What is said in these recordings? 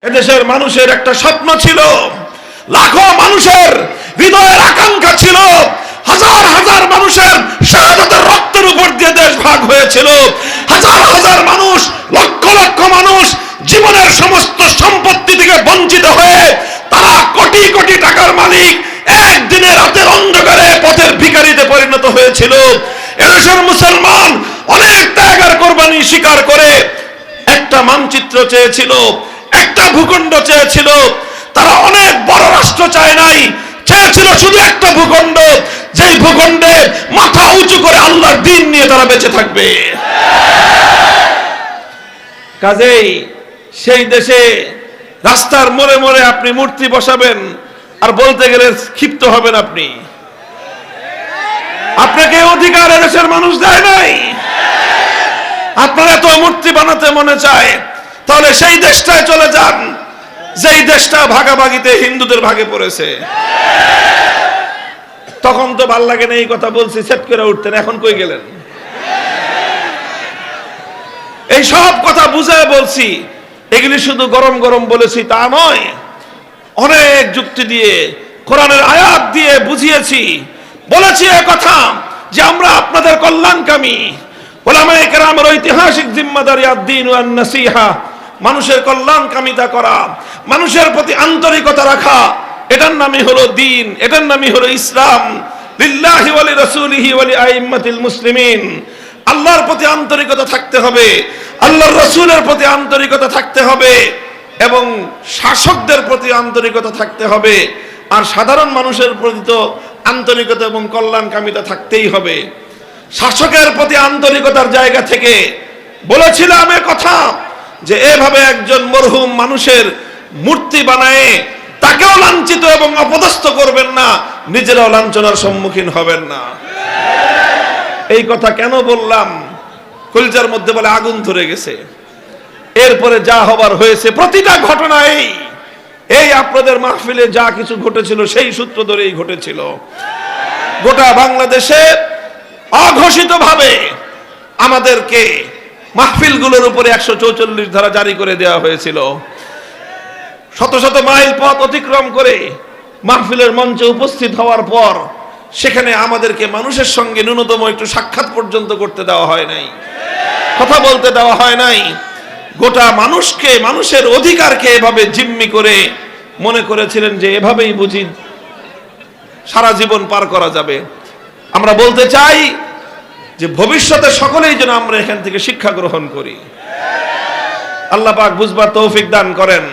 এদেশের মানুষের একটা স্বপ্ন ছিল, লাখো মানুষের হৃদয়ের আকাঙ্ক্ষা ছিল, হাজার হাজার মানুষের শাহাদাতের রক্তের উপর দিয়ে দেশ ভাগ হয়েছিল, হাজার হাজার মানুষ, লক্ষ লক্ষ মানুষ জীবনের সমস্ত সম্পত্তি থেকে বঞ্চিত হয়ে তারা কোটি কোটি টাকার মালিক একদিনে রাতের অন্ধকারে পথের ভিখারিতে পরিণত হয়েছিল। এদেশের মুসলমান অনেক ত্যাগ আর কোরবানি স্বীকার করে একটা মানচিত্র চেয়েছিল, একটা ভূখণ্ড চেয়েছিল। তারা অনেক বড় রাষ্ট্র চায় নাই, চেয়েছিল শুধু একটা ভূখণ্ড, যেই ভূখণ্ডে মাথা উঁচু করে আল্লাহর দ্বীন নিয়ে তারা বেঁচে থাকবে। কাজেই সেই দেশে রাস্তার মোড়ে মোড়ে আপনি মূর্তি বসাবেন আর বলতে গেলে ক্ষিপ্ত হবেন আপনি। আপনাকে অধিকার এদেশের মানুষ দেয় নাই। আপনারা তো মূর্তি বানাতে মনে চায়, তাহলে সেই দেশটায় চলে যান যেই দেশটা ভাগাভাগিতে হিন্দুদের ভাগে পড়েছে। তখন তো ভাল লাগে না এই কথা বলছি, সেট করে উঠতেন, এখন কই গেলেন? এই সব কথা বুঝায় বলছি, এগুলি শুধু গরম গরম বলেছি তা নয়, অনেক যুক্তি দিয়ে কোরআনের আয়াত দিয়ে বুঝিয়েছি। বলেছি এ কথা যে আমরা আপনাদের কল্যাণকামী। উলামায়ে কেরামের ঐতিহাসিক জিম্মাদারি আদ-দ্বীন ওয়ান নাসিহা, মানুষের কল্যাণকামিতা করা, মানুষের প্রতি আন্তরিকতা রাখা, এটার নামই হলো দ্বীন, এটার নামই হলো ইসলাম। লিল্লাহি ওয়া লিরাসূলিহি ওয়া লিআইম্মাতিল মুসলিমিন। আল্লাহর প্রতি আন্তরিকতা থাকতে হবে, আল্লাহর রাসূলের প্রতি আন্তরিকতা থাকতে হবে, এবং শাসকদের প্রতি আন্তরিকতা থাকতে হবে। আর সাধারণ মানুষের প্রতি তো আন্তরিকতা এবং কল্যাণকামিতা থাকতেই হবে। শাসকের প্রতি আন্তরিকতার জায়গা থেকে বলেছিলাম এ কথা যে এভাবে একজন মরহুম মানুষের মূর্তি বানায় তাকেও লাঞ্ছিত এবং অপদস্থ করবেন না, নিজেরাও লাঞ্ছনার সম্মুখীন হবেন না। এই কথা কেন বললাম? কলিজার মধ্যে বলে আগুন ধরে গেছে। এরপরে যা হবার হয়েছে, প্রতিটা ঘটনা এই আপনাদের মাহফিলে যা কিছু ঘটেছিল সেই সূত্র ধরেই ঘটেছিল। গোটা বাংলাদেশে অঘোষিতভাবে আমাদেরকে মাহফিলগুলোর উপরে 144 ধারা জারি করে দেওয়া হয়েছিল। শত শত মাইল পথ অতিক্রম করে মাহফিলের মঞ্চে উপস্থিত হওয়ার পর সেখানে আমাদেরকে মানুষের সঙ্গে ন্যূনতম একটু সাক্ষাৎ পর্যন্ত করতে দেওয়া হয় নাই, কথা বলতে দেওয়া হয় নাই। গোটা মানুষকে, মানুষের অধিকারকে এভাবে জিম্মি করে মনে করেছিলেন যে এভাবেই বুঝি সারা জীবন পার করা যাবে। আমরা বলতে চাই যে ভবিষ্যতে সকলেই যেন আমরা এখান থেকে শিক্ষা গ্রহণ করি। আল্লাহ পাক বুঝবার তৌফিক দান করেন।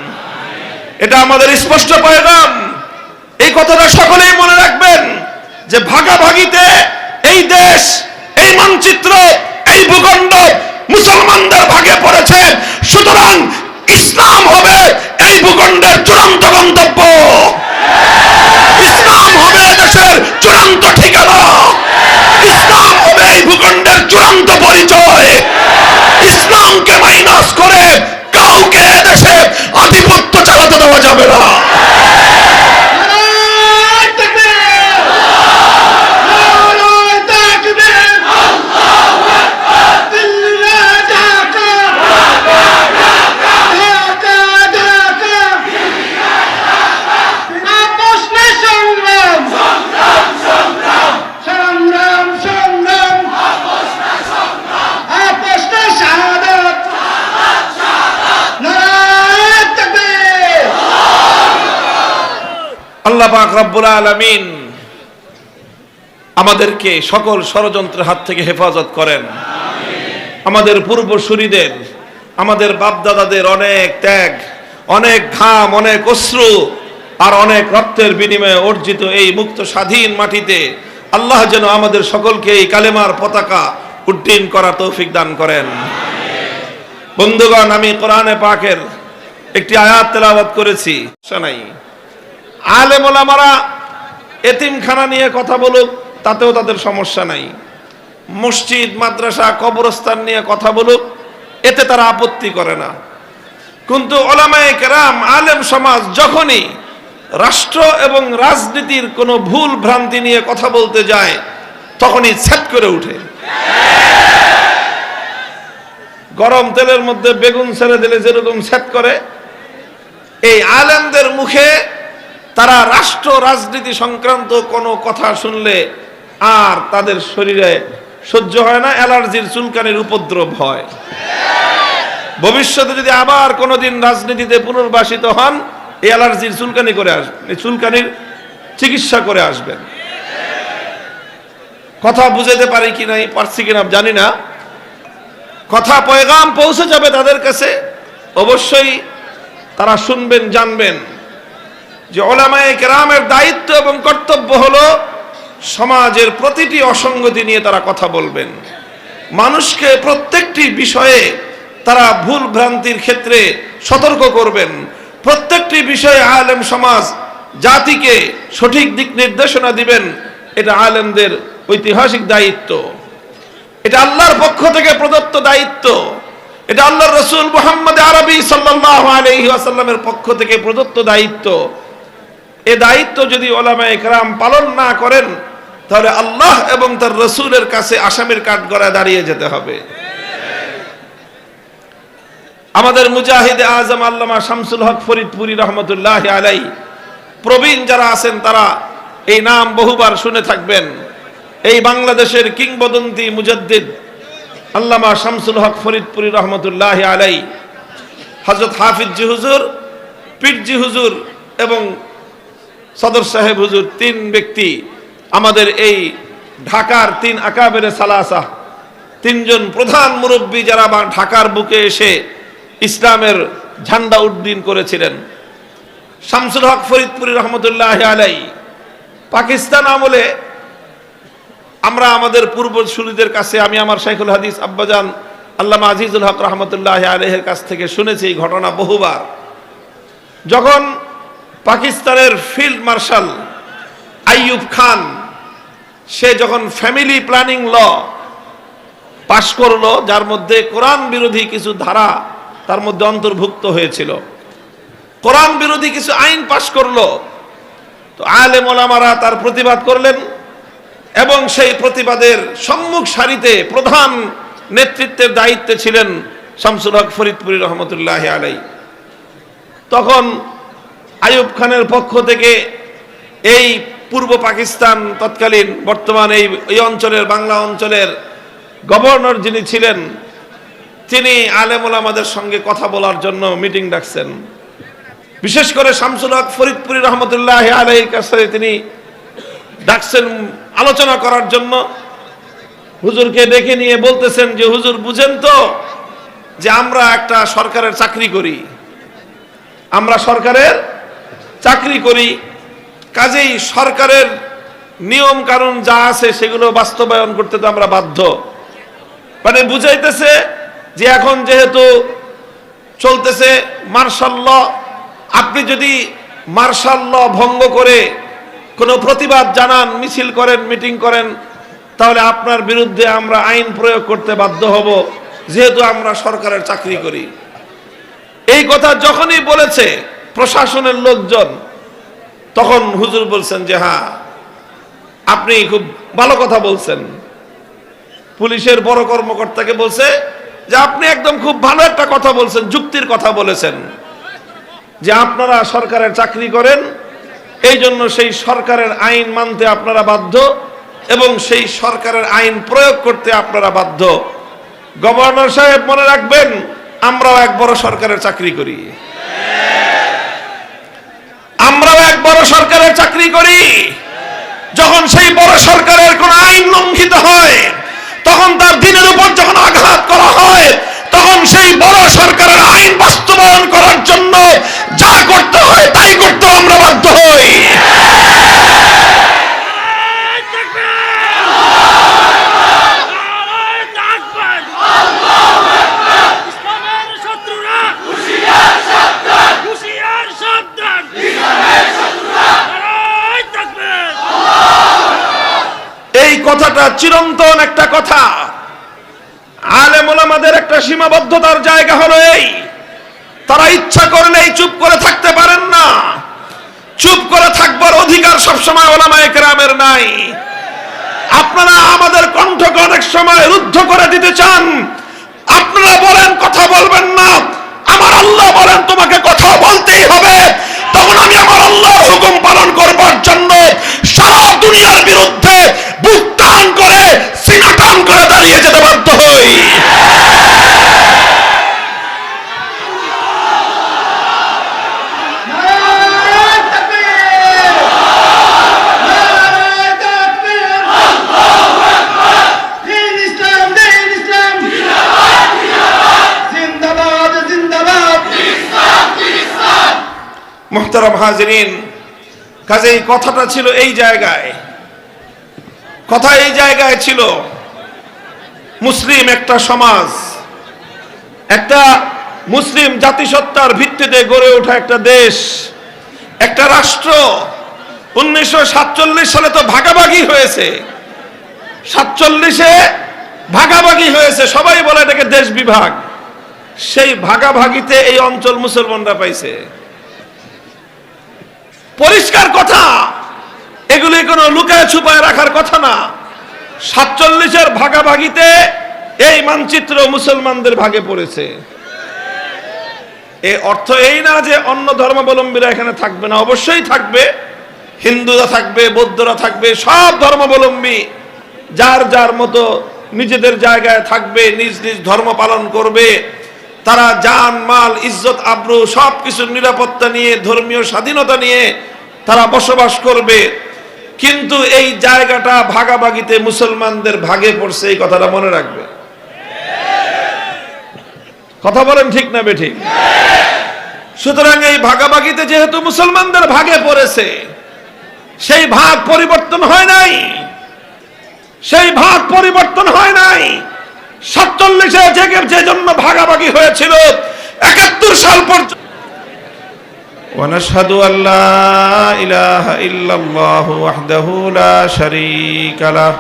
এটা আমাদের স্পষ্ট পয়গাম। এই কথাটা সকলেই মনে রাখবেন যে ভাগাভাগিতে এই দেশ, এই মানচিত্র, এই ভূখণ্ড মুসলমানদের ভাগে পড়েছে। সুতরাং ইসলাম হবে এই ভূখণ্ডের চূড়ান্ত গন্তব্য, ইসলাম হবে দেশের চূড়ান্ত ঠিকানা, ইসলাম হবে এই ভূখণ্ডের চূড়ান্ত পরিচয়। ইসলামকে মাইনাস করে কাউকে দেশে আধিপত্য চালাতে দেওয়া যাবে না। আল্লাহ পাক রব্বুল আলামিন আমাদেরকে সকল ষড়যন্ত্রের হাত থেকে হেফাজত করেন। আমাদের পূর্বসূরীদের, আমাদের বাপদাদাদের অনেক ত্যাগ, অনেক ঘাম, অনেক অশ্রু আর অনেক রক্তের বিনিময়ে অর্জিত এই মুক্ত স্বাধীন মাটিতে আল্লাহ যেন আমাদের সকলকে এই কালেমার পতাকা উড্ডীন করার তৌফিক দান করেন। বন্ধুগণ, আমি কোরআনে পাকের একটি আয়াত তেলাওয়াত করেছি। শোনাই, আলেম ওলামারা এতিমখানা নিয়ে কথা বলুক, তাতেও তাদের সমস্যা নাই। মসজিদ, মাদ্রাসা, কবরস্থান নিয়ে কথা বলুক, এতে তারা আপত্তি করে না। কিন্তু ওলামায়ে কেরাম, আলেম সমাজ যখনই রাষ্ট্র এবং রাজনীতির কোনো ভুল ভ্রান্তি নিয়ে কথা বলতে যায় তখনই ছ্যাট করে উঠে। গরম তেলের মধ্যে বেগুন ছেড়ে দিলে যেরকম ছ্যাট করে, এই আলেমদের মুখে তারা রাষ্ট্র রাজনীতি সংক্রান্ত কোনো কথা শুনলে আর তাদের শরীরে সহ্য হয় না, অ্যালার্জির চুলকানির উপদ্রব হয়। ভবিষ্যতে যদি আবার কোনোদিন রাজনীতিতে পুনর্বাসিত হন, এই অ্যালার্জির চুলকানি করে আসবেন, এই চুলকানির চিকিৎসা করে আসবেন। কথা বুঝাতে পারি কি নাই, পারছি কিনা জানি না, কথা পয়গাম পৌঁছে যাবে তাদের কাছে, অবশ্যই তারা শুনবেন, জানবেন যে উলামায়ে কেরামের দায়িত্ব এবং কর্তব্য হলো সমাজের প্রতিটি অসঙ্গতি নিয়ে তারা কথা বলবেন, মানুষকে প্রত্যেকটি বিষয়ে তারা ভুল ভ্রান্তির ক্ষেত্রে সতর্ক করবেন, প্রত্যেকটি বিষয়ে আলেম সমাজ জাতিকে সঠিক দিক নির্দেশনা দিবেন। এটা আলেমদের ঐতিহাসিক দায়িত্ব, এটা আল্লাহর পক্ষ থেকে প্রদত্ত দায়িত্ব, এটা আল্লাহর রাসূল মুহাম্মদ আরবি সাল্লাল্লাহু আলাইহি ওয়াসাল্লামের পক্ষ থেকে প্রদত্ত দায়িত্ব। এই দায়িত্ব যদি উলামায়ে কেরাম পালন না করেন, তাহলে আল্লাহ এবং তার রাসূলের কাছে আসামির কাঠগড়ায় দাঁড়িয়ে যেতে হবে। আমাদের মুজাহিদে আজম আল্লামা শামসুল হক ফরিদপুরি রহমতুল্লাহি আলাইহি প্রবীণ যারা আছেন তারা এই নাম বহুবার শুনে থাকবেন। এই বাংলাদেশের কিংবদন্তি মুজাদ্দিদ আল্লামা শামসুল হক ফরিদপুরি রহমতুল্লাহি আলাইহি, হযরত হাফিজ জি হুজুর, পীর জি হুজুর এবং সদর সাহেব হুজুর, তিন ব্যক্তি আমাদের এই ঢাকার তিন আকাবেরে সালাসা, তিনজন প্রধান মুরব্বী যারা ঢাকার বুকে এসে ইসলামের ঝান্ডা উড্ডীন করেছিলেন। শামসুল হক ফরিদপুরি রহমতুল্লাহি আলাইহি পাকিস্তান আমলে আমরা আমাদের পূর্বসূরীদের কাছে, আমি আমার শাইখুল হাদিস আব্বাজান আল্লামা আজিজুল হক রহমতুল্লাহি আলাইহির কাছ থেকে শুনেছি এই ঘটনা বহুবার। যখন পাকিস্তানের ফিল্ড মার্শাল আইয়ুব খান সে যখন ফ্যামিলি প্ল্যানিং ল পাশ করলো, যার মধ্যে কোরআন বিরোধী কিছু ধারা তার মধ্যে অন্তর্ভুক্ত হয়েছিল, কোরআন বিরোধী কিছু আইন পাশ করলো, তো আলেম ওলামারা তার প্রতিবাদ করলেন এবং সেই প্রতিবাদের সম্মুখ সারিতে প্রধান নেতৃত্বের দায়িত্বে ছিলেন শামসুল হক ফরিদপুরি রহমতুল্লাহি আলাইহি। তখন আইয়ুব খানের পক্ষ থেকে এই পূর্ব পাকিস্তান তৎকালীন বর্তমান এই অঞ্চলের বাংলা অঞ্চলের গভর্নর যিনি ছিলেন, তিনি আলেম ওলামাদের সঙ্গে কথা বলার জন্য মিটিং ডাকছেন। বিশেষ করে শামসুল হক ফরিদপুরি রহমতুল্লাহি আলাইহির কাছে তিনি ডাকছেন আলোচনা করার জন্য। হুজুরকে ডেকে নিয়ে বলতেছেন যে হুজুর বুঝেন তো যে আমরা একটা সরকারের চাকরি করি, আমরা সরকারের চাকরি করি, কাজেই সরকারের নিয়ম কানুন যা আছে সেগুলো বাস্তবায়ন করতে তো আমরা বাধ্য। মানে বুঝাইতেছে যে এখন যেহেতু চলতেছে মার্শাল ল, আপনি যদি মার্শাল ল ভঙ্গ করে কোনো প্রতিবাদ জানান, মিছিল করেন, মিটিং করেন, তাহলে আপনার বিরুদ্ধে আমরা আইন প্রয়োগ করতে বাধ্য হব, যেহেতু আমরা সরকারের চাকরি করি। এই কথা যখনই বলেছে প্রশাসনের লোকজন, তখন হুজুর বলছেন যে হ্যাঁ আপনি খুব ভালো কথা বলছেন। পুলিশের বড় কর্মকর্তাকে বলছে যে আপনি একদম খুব ভালো একটা কথা বলছেন, যুক্তির কথা বলেছেন, যে আপনারা সরকারের চাকরি করেন, এই জন্য সেই সরকারের আইন মানতে আপনারা বাধ্য এবং সেই সরকারের আইন প্রয়োগ করতে আপনারা বাধ্য। গভর্নর সাহেব মনে রাখবেন, আমরাও এক বড় সরকারের চাকরি করি, আমরাও এক বড় সরকারের চাকরি করি। যখন সেই বড় সরকারের কোন আইন লঙ্ঘিত হয়, তখন তার দিনের উপর যখন আঘাত করা হয়, তখন সেই বড় সরকারের আইন বাস্তবায়ন করার জন্য যা করতে হয় তাই করতে আমরা বাধ্য হই। এই কথাটা চিরন্তন একটা কথা। আলেম ওলামাদের একটা সীমাবদ্ধতার জায়গা হলো এই, তারা ইচ্ছা করলেই চুপ করে থাকতে পারেন না। চুপ করে থাকবার অধিকার সবসময় ওলামায়ে কেরামের নাই। আপনারা আমাদের কণ্ঠকে অনেক সময় রুদ্ধ করে দিতে চান, আপনারা বলেন কথা বলবেন না, আমার আল্লাহ বলেন তোমাকে কথা বলতেই হবে। মুহতারাম হাজিরিন, কাজেই কথাটা ছিল এই জায়গায়, কথা এই জায়গায় ছিল। মুসলিম একটা সমাজ, একটা মুসলিম জাতিসত্তার ভিত্তিতে গড়ে ওঠা একটা দেশ, একটা রাষ্ট্র। 1947 সালে তো ভাগাভাগি হয়েছে, 47-এ ভাগাভাগি হয়েছে, সবাই বলে এটাকে দেশ বিভাগ। সেই ভাগাভাগিতে এই অঞ্চল মুসলমানরা পাইছে। পরিষ্কার কথা, এগুলি কোনো লুকায় ছুপায় রাখার কথা না। 47-এর ভাগাভাগিতে এই মানচিত্র মুসলমানদের ভাগে পড়েছে। এর অর্থ এই না যে অন্য ধর্মাবলম্বীরা এখানে থাকবে না, অবশ্যই থাকবে। হিন্দুরা থাকবে, বৌদ্ধরা থাকবে, সব ধর্মাবলম্বী যার যার মতো নিজেদের জায়গায় থাকবে, নিজ নিজ ধর্ম পালন করবে। তারা জান মাল ইজ্জত আবরু সবকিছুর নিরাপত্তা নিয়ে, ধর্মীয় স্বাধীনতা নিয়ে তারা বসবাস করবে। কিন্তু এই জায়গাটা ভাগাভাগিতে মুসলমানদের ভাগে পড়ছে, এই কথাটা মনে রাখবে। কথা বলেন ঠিক না বেঠিক? সুতরাং এই ভাগাভাগিতে যেহেতু মুসলমানদের ভাগে পড়েছে, সেই ভাগ পরিবর্তন হয় নাই, সেই ভাগ পরিবর্তন হয় নাই। 47-এ যে জন্য ভাগাভাগি হয়েছিল 71 সাল পর্যন্ত। ونشهد أن لا إله إلا الله وحده لا شريك له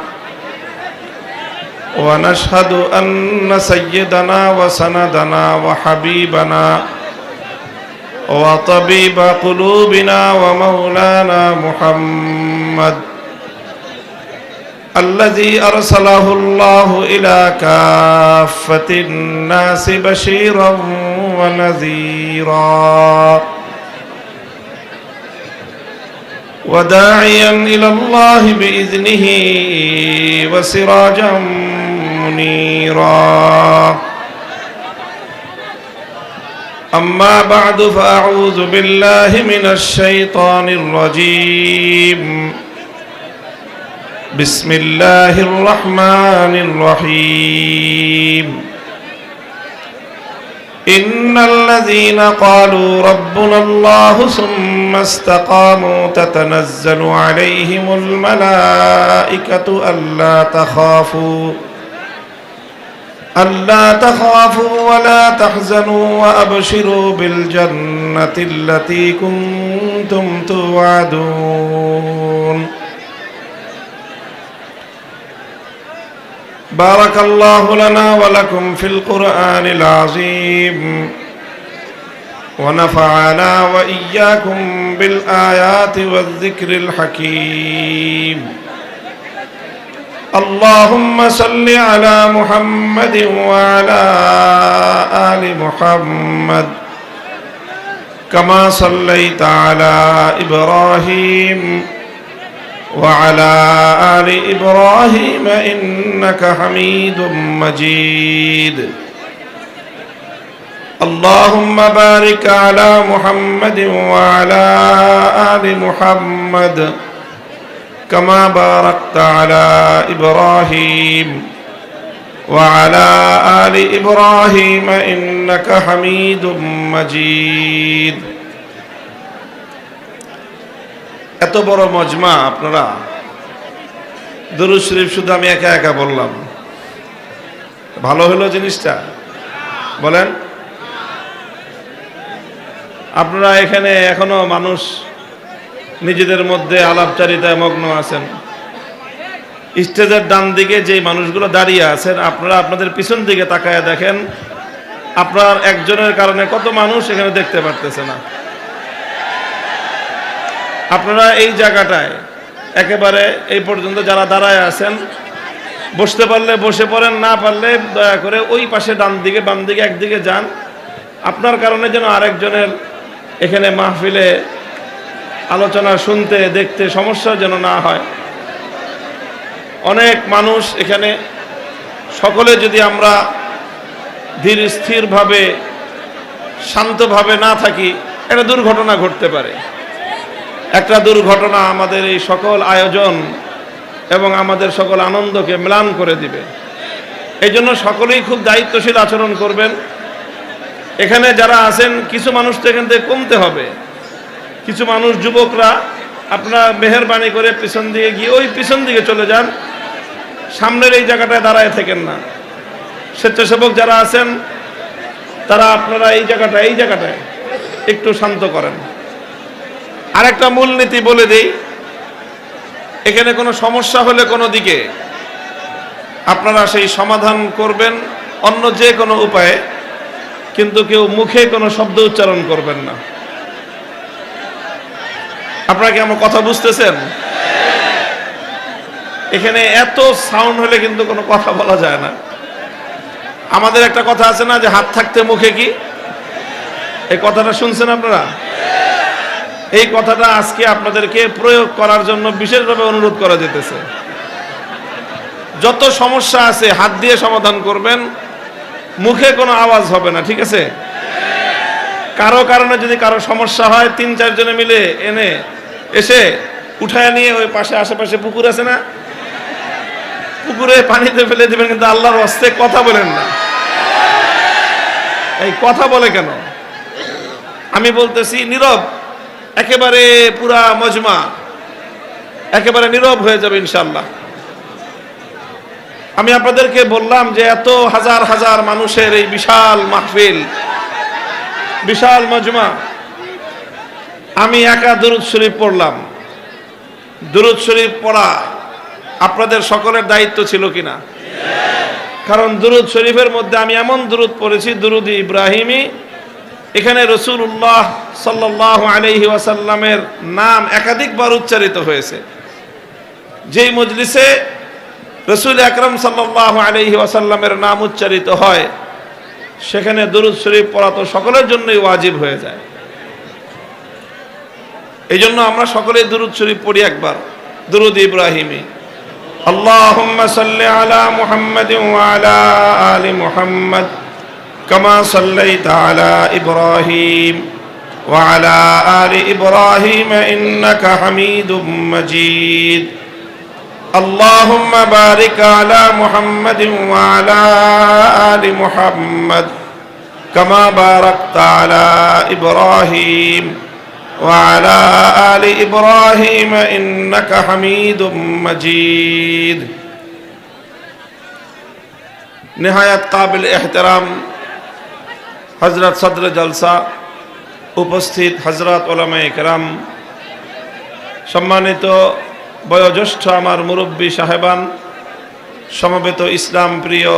ونشهد أن سيدنا وسندنا وحبيبنا وطبيب قلوبنا ومولانا محمد الذي أرسله الله إلى كافة الناس بشيرا ونذيرا وداعيا إلى الله بإذنه وسراجا منيرا أما بعد فأعوذ بالله من الشيطان الرجيم بسم الله الرحمن الرحيم إن الذين قالوا ربنا الله ثم استقاموا تتنزل عليهم الملائكة ألا تخافوا ولا تحزنوا وأبشروا بالجنة التي كنتم توعدون بارك الله لنا ولكم في القرآن العظيم ونفعنا وإياكم بالآيات والذكر الحكيم اللهم صل على محمد وعلى آل محمد كما صليت على إبراهيم وعلى آل إبراهيم إنك حميد مجيد اللهم بارك على محمد وعلى آل محمد كما باركت على إبراهيم وعلى آل إبراهيم إنك حميد مجيد এত বড় মজমা, আপনারা দুরূদ শরীফ শুধু আমি একা একা বললাম, ভালো হলো জিনিসটা? বলেন। আপনারা এখানে এখনো মানুষ নিজেদের মধ্যে আলাপচারিতায় মগ্ন আছেন। স্টেজের ডান দিকে যে মানুষগুলো দাঁড়িয়ে আছেন, আপনারা আপনাদের পিছন দিকে তাকায় দেখেন, আপনার একজনের কারণে কত মানুষ এখানে দেখতে পারতেছে না। আপনারা এই জায়গাটায় একেবারে এই পর্যন্ত যারা দাঁড়ায় আছেন, বসতে পারলে বসে পড়েন, না পারলে দয়া করে ওই পাশে ডান দিকে বাম দিকে একদিকে যান। আপনার কারণে যেন আরেকজনের এখানে মাহফিলে আলোচনা শুনতে দেখতে সমস্যা যেন না হয়। অনেক মানুষ এখানে, সকলে যদি আমরা ধীর স্থিরভাবে শান্তভাবে না থাকি, একটা দুর্ঘটনা ঘটতে পারে। একটা দুর্ঘটনা আমাদের এই সকল আয়োজন এবং আমাদের সকল আনন্দকে ম্লান করে দিবে। এই জন্য সকলেই খুব দায়িত্বশীল আচরণ করবেন। এখানে যারা আছেন, কিছু মানুষ তো এখান থেকে কমতে হবে। কিছু মানুষ যুবকরা আপনারা মেহেরবানি করে পিছন দিকে গিয়ে ওই পিছন দিকে চলে যান, সামনের এই জায়গাটায় দাঁড়ায় থাকেন না। স্বেচ্ছাসেবক যারা আছেন তারা আপনারা এই জায়গাটায় একটু শান্ত করেন। আরেকটা মূলনীতি বলে দেই, এখানে কোনো সমস্যা হলে কোনো দিকে আপনারা সেই সমাধান করবেন অন্য যে কোনো উপায়ে, কিন্তু কেউ মুখে কোনো শব্দ উচ্চারণ করবেন না। আপনারা কি আমার কথা বুঝতেছেন? এখানে এত সাউন্ড হলে কিন্তু কোনো কথা বলা যায় না। আমাদের একটা কথা আছে না যে হাত থাকতে মুখে কি, এই কথাটা শুনছেন আপনারা? এই কথাটা আজকে আপনাদেরকে প্রয়োগ করার জন্য বিশেষভাবে অনুরোধ করা যেতেছে। যত সমস্যা আছে হাত দিয়ে সমাধান করবেন, মুখে কোনো আওয়াজ হবে না, ঠিক আছে? কারো কারণে যদি কারো সমস্যা হয় 3-4 জনে মিলে এসে উঠায় নিয়ে ওই পাশে আশেপাশে পুকুর আছে না, পুকুরে পানিতে ফেলে দিবেন, কিন্তু আল্লাহর হস্তে কথা বলেন না। এই কথা বলে কেন? আমি বলতেছি নীরব, একেবারে পুরা মজমা একেবারে নীরব হয়ে যাবে ইনশাআল্লাহ। আমি আপনাদেরকে বললাম যে এত হাজার হাজার মানুষের এই বিশাল মাহফিল, বিশাল মজমা, আমি একা দুরূদ শরীফ পড়লাম। দুরূদ শরীফ পড়া আপনাদের সকলের দায়িত্ব ছিল কিনা? কারণ দুরূদ শরীফের মধ্যে আমি এমন দুরূদ পড়েছি, দুরূদ ইব্রাহিমি, এখানে রাসূলুল্লাহ সাল্লাল্লাহু আলাইহি ওয়াসাল্লামের নাম একাধিকবার উচ্চারিত হয়েছে। যেই মজলিসে রাসূল আকরাম সাল্লাল্লাহু আলাইহি ওয়াসাল্লামের নাম উচ্চারিত হয়, সেখানে দুরূদ শরীফ পড়া তো সকলের জন্যই ওয়াজিব হয়ে যায়। এই জন্য আমরা সকলেই দুরূদ শরীফ পড়ি একবার, দুরূদ ইব্রাহিমি। আল্লাহুম্মা সাল্লি আলা মুহাম্মাদিন ওয়া আলা আলি মুহাম্মাদ কামা সাল্লাইতা আলা ইব্রাহিম ওয়া আলা আলি ইব্রাহিম ইন্নাকা হামিদুম মাজিদ। আল্লাহুম্মা বারিক আলা মুহাম্মাদিন ওয়া আলা আলি মুহাম্মাদ কামা বারাকতা আলা ইব্রাহিম وعلى آل إبراهيم إنك حميد مجيد। نهاية قابل احترام হযরত সদর জলসা, উপস্থিত হযরত উলামায়ে কেরাম, সম্মানিত বয়োজ্যেষ্ঠ আমার মুরব্বী সাহেবান, সমবেত ইসলাম প্রিয়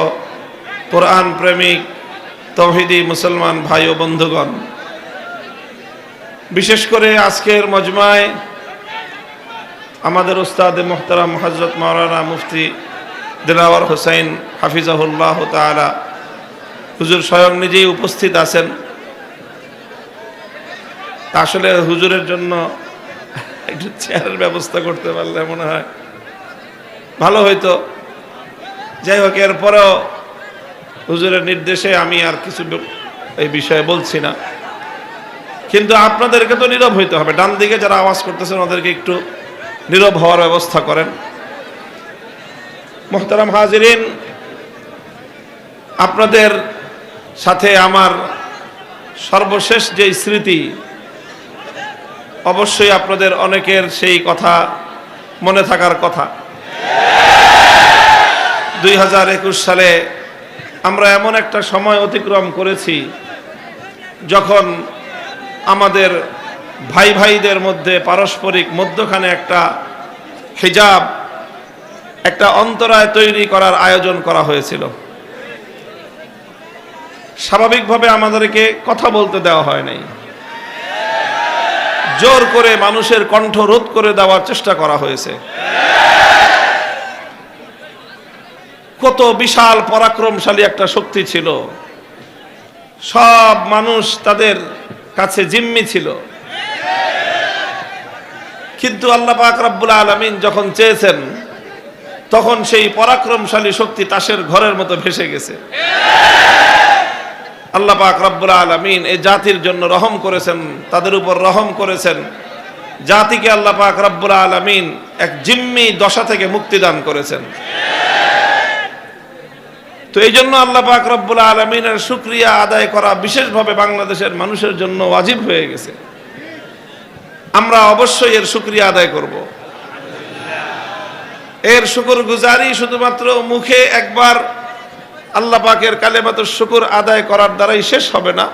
কোরআন প্রেমিক তৌহিদি মুসলমান ভাই ও বন্ধুগণ, বিশেষ করে আজকের মজমায় আমাদের উস্তাদ মুহতারাম হযরত মাওলানা মুফতি দিলাওয়ার হোসেন হাফিজাহুল্লাহ তাআলা হুজুর স্বয়ং নিজেই উপস্থিত আছেন। আসলে হুজুরের জন্য একটু চেয়ারের ব্যবস্থা করতে পারলে মনে হয় ভালো হইতো। যাই হোক, এরপরেও হুজুরের নির্দেশে আমি আর কিছু এই বিষয়ে বলছি না, কিন্তু আপনাদেরকে তো নীরব হইতে হবে। ডান দিকে যারা আওয়াজ করতেছেন ওদেরকে একটু নীরব হওয়ার ব্যবস্থা করেন। মুহতারাম হাজিরিন, আপনাদের সাথে আমার সর্বশেষ যে স্মৃতি, অবশ্যই আপনাদের অনেকের সেই কথা মনে থাকার কথা। 2021 সালে আমরা এমন একটা সময় অতিক্রম করেছি যখন আমাদের ভাই ভাইদের মধ্যে পারস্পরিক মধ্যখানে একটা হিজাব, একটা অন্তরায় তৈরি করার আয়োজন করা হয়েছিল। স্বাভাবিকভাবে আমাদেরকে কথা বলতে দেওয়া হয় নাই, জোর করে মানুষের কণ্ঠ রোধ করে দেওয়ার চেষ্টা করা হয়েছে। কত বিশাল পরাক্রমশালী একটা শক্তি ছিল, সব মানুষ তাদের কাছে জিম্মি ছিল, কিন্তু আল্লাহ পাক রব্বুল আলামিন যখন চেয়েছেন তখন সেই পরাক্রমশালী শক্তি তাসের ঘরের মতো ভেসে গেছে। আল্লাহ পাক রব্বুল আলামিন এই জাতির জন্য রহম করেছেন, তাদের উপর রহম করেছেন। জাতিকে আল্লাহ পাক রব্বুল আলামিন এক জিম্মি দশা থেকে মুক্তি দান করেছেন। তো এই জন্য আল্লাহ পাক রব্বুল আলামিনের শুকরিয়া আদায় করা বিশেষভাবে বাংলাদেশের মানুষের জন্য ওয়াজিব হয়ে গেছে। আমরা অবশ্যই এর শুকরিয়া আদায় করব। এর শুকরগুজারি শুধুমাত্র মুখে একবার আল্লাহ পাকের কালেমাতুশ শুকর আদায় করার দ্বারাই শেষ হবে না,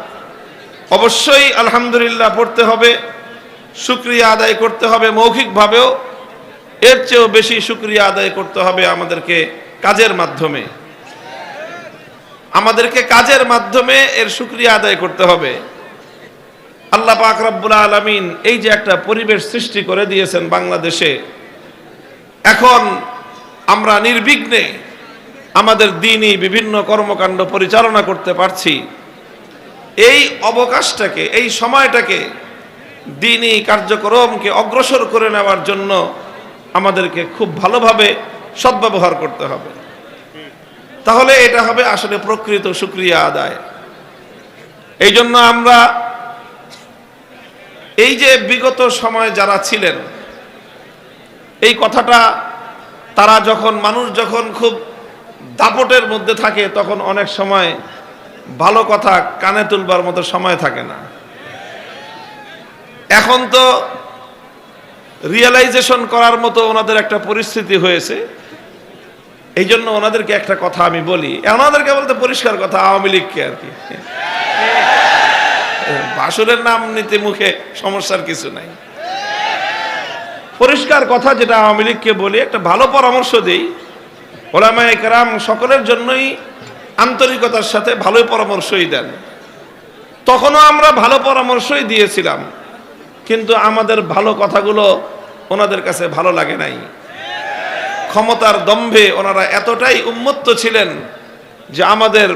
অবশ্যই আলহামদুলিল্লাহ পড়তে হবে, শুকরিয়া আদায় করতে হবে মৌখিকভাবেও। এর চেয়েও বেশি শুকরিয়া আদায় করতে হবে আমাদেরকে কাজের মাধ্যমে, এর শুকরিয়া আদায় করতে হবে। আল্লাহ পাক রব্বুল আলামিন এই যে একটা পরিবেশ সৃষ্টি করে দিয়েছেন বাংলাদেশে, এখন আমরা নির্বিঘ্নে আমাদের দ্বীনি বিভিন্ন কর্মকাণ্ড পরিচালনা করতে পারছি। এই অবকাশটাকে, এই সময়টাকে দ্বীনি কার্যক্রমকে অগ্রসর করে নেওয়ার জন্য আমাদেরকে খুব ভালোভাবে সদ্ব্যবহার করতে হবে। তাহলে এটা হবে আসলে প্রকৃত শুকরিয়া আদায়। এই জন্য আমরা এই যে বিগত সময় যারা ছিলেন, এই কথাটা তারা মানুষ যখন খুব দাপটের মধ্যে থাকে তখন অনেক সময় ভালো কথা কানে তুলবার মতো সময় থাকে না। এখন তো রিয়েলাইজেশন করার মতো ওনাদের একটা পরিস্থিতি হয়েছে। এই জন্য ওনাদেরকে একটা কথা আমি বলি, ওনাদেরকে বলতে পরিষ্কার কথা, আওয়ামী লীগকে আর কি, বাসুরের নাম নিতে মুখে সমস্যার কিছু নাই। পরিষ্কার কথা যেটা আওয়ামী লীগকে বলি, একটা ভালো পরামর্শ দেই। ওলামায়ে কেরাম সকলের জন্যই আন্তরিকতার সাথে ভালোই পরামর্শই দেন। তখনও আমরা ভালো পরামর্শই দিয়েছিলাম, কিন্তু আমাদের ভালো কথাগুলো ওনাদের কাছে ভালো লাগে নাই। ক্ষমতার দম্ভে ওনারা এতটাই উন্মত্ত ছিলেন যে আমাদের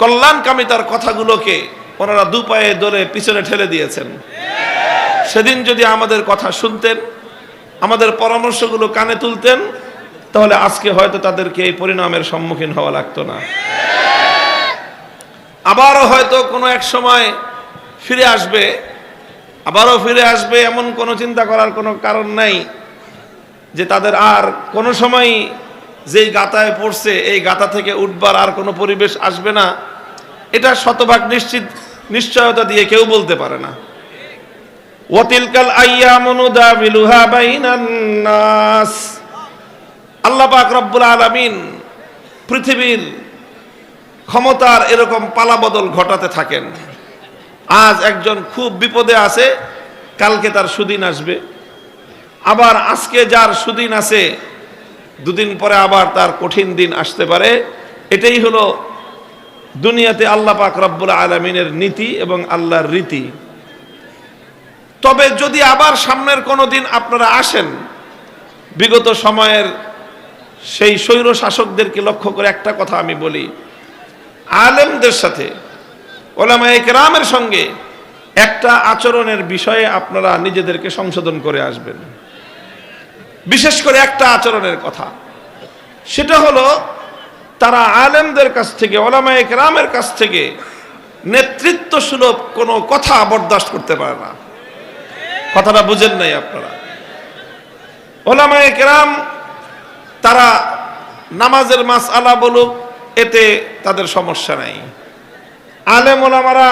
কল্যাণকামিতার কথাগুলোকে ওনারা দুপায়ে ধরে পিছনে ঠেলে দিয়েছেন। সেদিন যদি আমাদের কথা শুনতেন, আমাদের পরামর্শগুলো কানে তুলতেন, তাহলে আজকে হয়তো তাদেরকে এই পরিণামের সম্মুখীন হওয়া লাগতো না। আবারও হয়তো কোনো এক সময় ফিরে আসবে, এমন কোনো চিন্তা করার কোনো কারণ নাই যে তাদের আর কোনো সময় যেই গাতায় পড়ছে এই গাতা থেকে উঠবার আর কোনো পরিবেশ আসবে না, এটা শতভাগ নিশ্চয়তা দিয়ে কেউ বলতে পারে না। ওয়াতিলকাল আইয়ামু নুদাবিলুহা বাইনান নাস। আল্লাহ পাক রব্বুল আলামিন পৃথিবীর ক্ষমতার এরকম পালাবদল ঘটাতে থাকেন। আজ একজন খুব বিপদে আছে, কালকে তার সুদিন আসবে। আবার আজকে যার সুদিন আছে, দুদিন পরে আবার তার কঠিন দিন আসতে পারে। এটাই হলো দুনিয়াতে আল্লাহ পাক রব্বুল আলামিনের নীতি এবং আল্লাহর রীতি। তবে যদি আবার সামনের কোনো দিন আপনারা আসেন, বিগত সময়ের সেই স্বৈর শাসকদেরকে লক্ষ্য করে একটা কথা আমি বলি, আলেমদের সাথে, ওলামায়ে কেরামের সঙ্গে একটা আচরণের বিষয়ে আপনারা নিজেদেরকে সংশোধন করে আসবেন। বিশেষ করে একটা আচরণের কথা, সেটা হলো তারা আলেমদের কাছ থেকে, ওলামায়ে কেরামের কাছ থেকে নেতৃত্ব সুলভ কোনো কথা বরদাস্ত করতে পারে না। কথাটা বুঝেন নাই আপনারা? ওলামায়ে কেরাম তারা নামাজের মাসআলা বলুক, এতে তাদের সমস্যা নাই। আলেম ওলামারা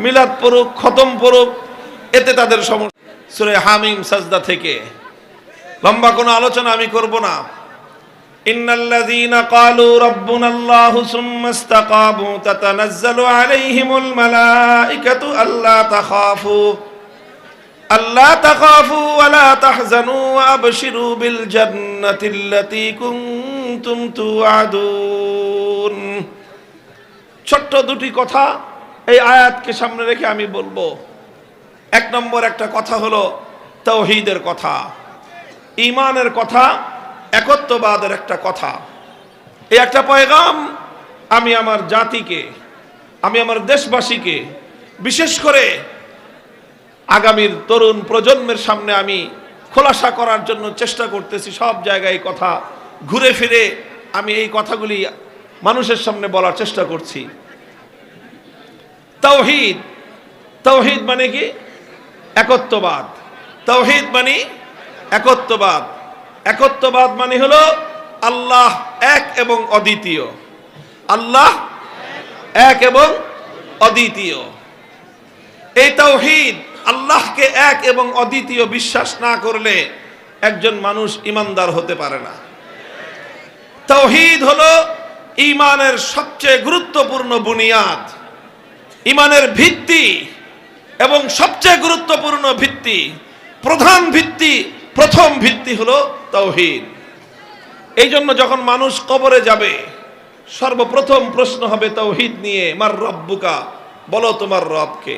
মিলাদ পড়ুক, খতম পড়ুক, এতে তাদের সমস্যা। সূরা হামিম সাজদা থেকে লম্বা কোনো আলোচনা আমি করব না। ইন্নাল্লাযীনা ক্বালু রাব্বুনাল্লাহু সুম্মা ইসতাকামু তাতানাজ্জালু আলাইহিমুল মালাঈকাতু আল্লা তাখাফু ওয়া লা তাহজানু ওয়া আবশিরু বিল জান্নাতিল্লাতী কুনতুম তুআদুন। ছোট্ট দুটি কথা এই আয়াতকে সামনে রেখে আমি বলবো। এক নম্বর একটা কথা হলো তাওহীদের কথা, ঈমানের কথা, একত্ববাদের একটা কথা। এই একটা পয়গাম আমি আমার জাতিকে, আমি আমার দেশবাসীকে, বিশেষ করে আগামীর তরুণ প্রজন্মের সামনে আমি খোলাসা করার জন্য চেষ্টা করতেছি। সব জায়গায় কথা ঘুরে ফিরে আমি এই কথাগুলি মানুষের সামনে বলার চেষ্টা করছি। তাওহীদ, তাওহীদ মানে কি? একত্ববাদ। তাওহীদ মানে একত্ববাদ। একত্ববাদ মানে হলো আল্লাহ এক এবং অদ্বিতীয়। আল্লাহ এক এবং অদ্বিতীয়। এই তাওহীদ আল্লাহকে এক এবং অদ্বিতীয় বিশ্বাস না করলে একজন মানুষ ঈমানদার হতে পারে না। তাওহীদ হলো ঈমানের সবচেয়ে গুরুত্বপূর্ণ বুনিয়াদ, ঈমানের ভিত্তি এবং সবচেয়ে গুরুত্বপূর্ণ ভিত্তি, প্রধান ভিত্তি, প্রথম ভিত্তি হলো তাওহীদ। এই জন্য যখন মানুষ কবরে যাবে সর্বপ্রথম প্রশ্ন হবে তাওহীদ নিয়ে, মার রব্বুকা, বলো তোমার রবকে।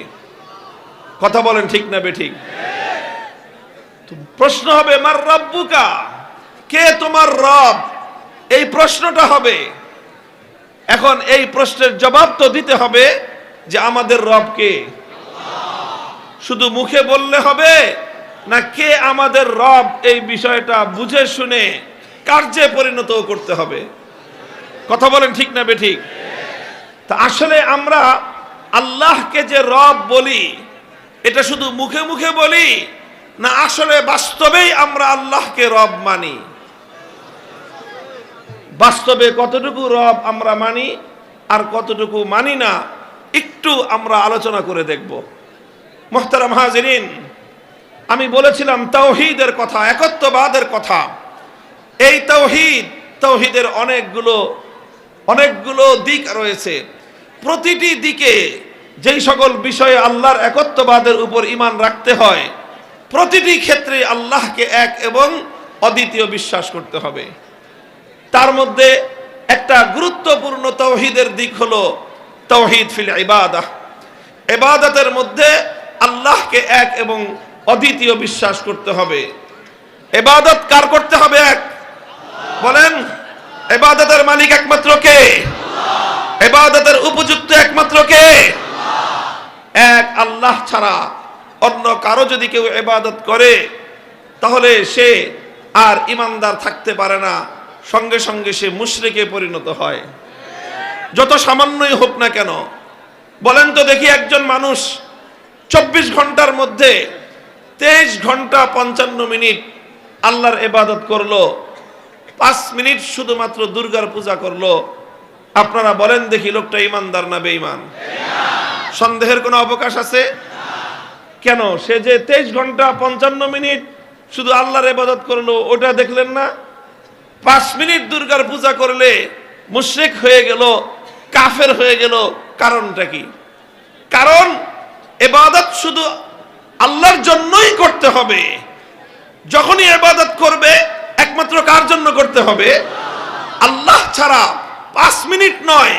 কথা বলেন ঠিক না বেঠিক? প্রশ্ন হবে মার রব্বুকা, কে তোমার রব, এই প্রশ্নটা হবে। এখন এই প্রশ্নের জবাব তো দিতে হবে যে আমাদের রব কে। শুধু মুখে বললে হবে না, কে আমাদের রব এই বিষয়টা বুঝে শুনে কার্যে পরিণত করতে হবে। কথা বলেন ঠিক না বেঠিক? তা আসলে আমরা আল্লাহকে যে রব বলি এটা শুধু মুখে মুখে বলি না আসলে বাস্তবেই আমরা আল্লাহকে রব মানি? বাস্তবে কতটুকু রব আমরা মানি আর কতটুকু মানি না একটু আমরা আলোচনা করে দেখব। মুহতারাম হাজিরিন, আমি বলেছিলাম তাওহীদের কথা, একত্ববাদের কথা। এই তাওহীদের অনেকগুলো দিক রয়েছে। প্রতিটি দিকে যেই সকল বিষয়ে আল্লাহর একত্ববাদের উপর ঈমান রাখতে হয়, প্রতিটি ক্ষেত্রে আল্লাহকে এক এবং অদ্বিতীয় বিশ্বাস করতে হবে। তার মধ্যে একটা গুরুত্বপূর্ণ তাওহীদের দিক হলো তাওহীদ ফিল ইবাদাহ। ইবাদতের মধ্যে আল্লাহকে এক এবং অদ্বিতীয় বিশ্বাস করতে হবে। ইবাদত কার করতে হবে? এক। বলেন, ইবাদতের মালিক একমাত্র কে? ইবাদতের উপযুক্ত একমাত্র কে? এক আল্লাহ ছাড়া অন্য কারো যদি কেউ ইবাদত করে তাহলে সে আর ঈমানদার থাকতে পারে না, সঙ্গে সঙ্গে সে মুশরিকে পরিণত হয়, যত সামান্যই হোক না কেন। বলেন তো দেখি, একজন মানুষ 24 ঘন্টার মধ্যে 23 ঘন্টা 55 মিনিট আল্লাহর ইবাদত করলো, 5 মিনিট শুধুমাত্র দুর্গার পূজা করলো, আপনারা বলেন দেখি লোকটা ঈমানদার না বেঈমান? সন্দেহের কোনো অবকাশ আছে? কেন? সে যে 23 ঘন্টা 55 মিনিট শুধু আল্লাহর ইবাদত করলো, ওটা দেখলেন না? 5 মিনিট দুর্গার পূজা করলে মুশরিক হয়ে গেল, কাফের হয়ে গেল। কারণটা কি? কারণ ইবাদত শুধু আল্লাহর জন্যই করতে হবে। যখনই ইবাদত করবে একমাত্র কার জন্য করতে হবে? আল্লাহ ছাড়া 5 মিনিট নয়,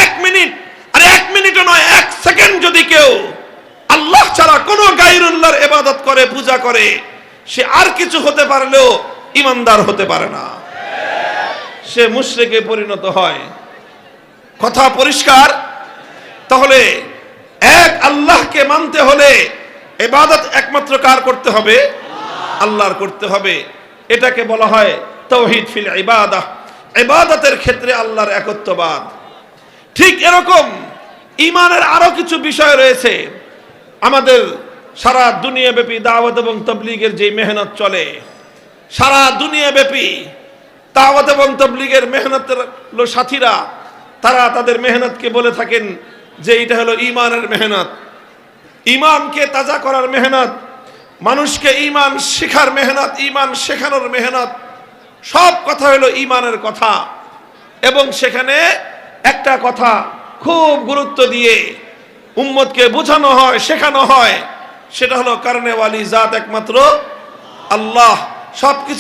1 মিনিট, আর 1 মিনিটও নয়, 1 সেকেন্ড যদি কেউ আল্লাহ ছাড়া কোনো গায়রুল্লাহর ইবাদত করে, পূজা করে, সে আর কিছু হতে পারলেও ঈমানদার হতে পারে না, সে মুশরিকে পরিণত হয়। কথা পরিষ্কার? তাহলে এক আল্লাহকে মানতে হলে ইবাদত একমাত্র কার করতে হবে? আল্লাহর করতে হবে। এটাকে বলা হয় তাওহীদ ফিল ইবাদাহ। ইবাদতের ক্ষেত্রে আল্লাহর একত্ববাদ। ঠিক এরকম ঈমানের আরো কিছু বিষয় রয়েছে। আমাদের সারা দুনিয়াব্যাপী দাওয়াত এবং তাবলীগের যে মেহনত চলে, সারা দুনিয়াব্যাপী দাওয়াত এবং তাবলীগের মেহনতের সাথীরা তারা তাদের মেহনতকে বলে থাকেন যে এটা হলো ঈমানের মেহনত, ঈমানকে তাজা করার মেহনত, মানুষকে ঈমান শেখার মেহনত, ঈমান শেখানোর মেহনত। সব কথা হলো ঈমানের কথা। এবং সেখানে একটা কথা খুব গুরুত্ব দিয়ে উম্মতকে বোঝানো হয়, শেখানো হয়, সেটা হলো কারণে ওয়ালি জাত একমাত্র আল্লাহ। সবকিছু